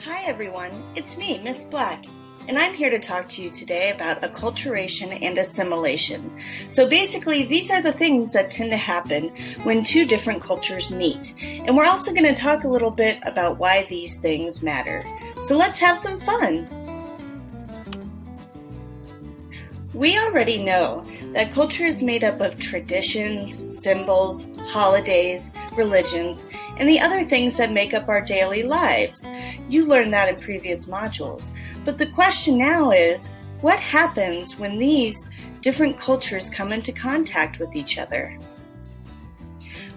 Hi everyone, it's me, Miss Black, and I'm here to talk to you today about acculturation and assimilation. So basically, these are the things that tend to happen when two different cultures meet. And we're also going to talk a little bit about why these things matter. So let's have some fun! We already know that culture is made up of traditions, symbols, holidays, religions, and the other things that make up our daily lives. You learned that in previous modules. But the question now is, what happens when these different cultures come into contact with each other?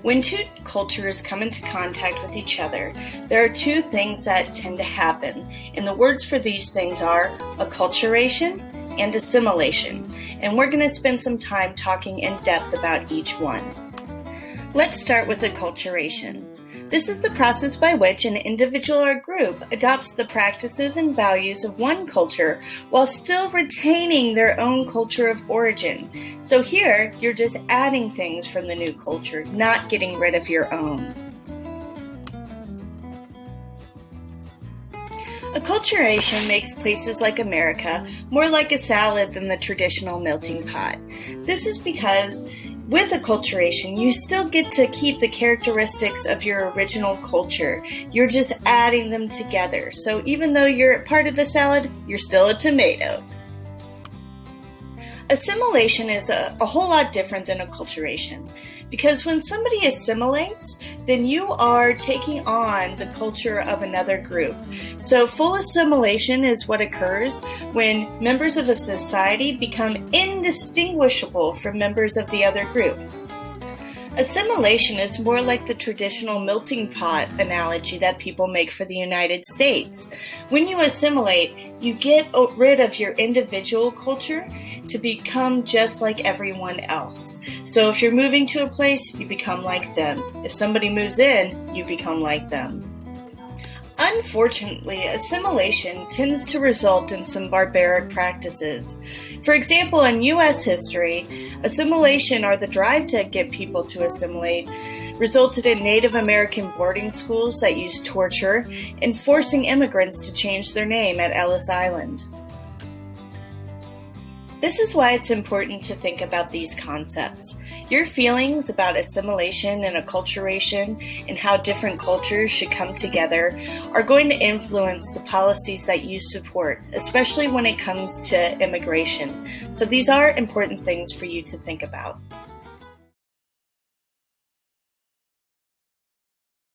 When two cultures come into contact with each other, there are two things that tend to happen, and the words for these things are acculturation and assimilation, and we're going to spend some time talking in depth about each one. Let's start with acculturation. This is the process by which an individual or group adopts the practices and values of one culture while still retaining their own culture of origin. So here, you're just adding things from the new culture, not getting rid of your own. Acculturation makes places like America more like a salad than the traditional melting pot. This is because with acculturation, you still get to keep the characteristics of your original culture. You're just adding them together. So even though you're part of the salad, you're still a tomato. Assimilation is a whole lot different than acculturation, because when somebody assimilates, then you are taking on the culture of another group. So full assimilation is what occurs when members of a society become indistinguishable from members of the other group. Assimilation is more like the traditional melting pot analogy that people make for the United States. When you assimilate, you get rid of your individual culture to become just like everyone else. So if you're moving to a place, you become like them. If somebody moves in, you become like them. Unfortunately, assimilation tends to result in some barbaric practices. For example, in U.S. history, assimilation, or the drive to get people to assimilate, resulted in Native American boarding schools that used torture and forcing immigrants to change their name at Ellis Island. This is why it's important to think about these concepts. Your feelings about assimilation and acculturation and how different cultures should come together are going to influence the policies that you support, especially when it comes to immigration. So these are important things for you to think about.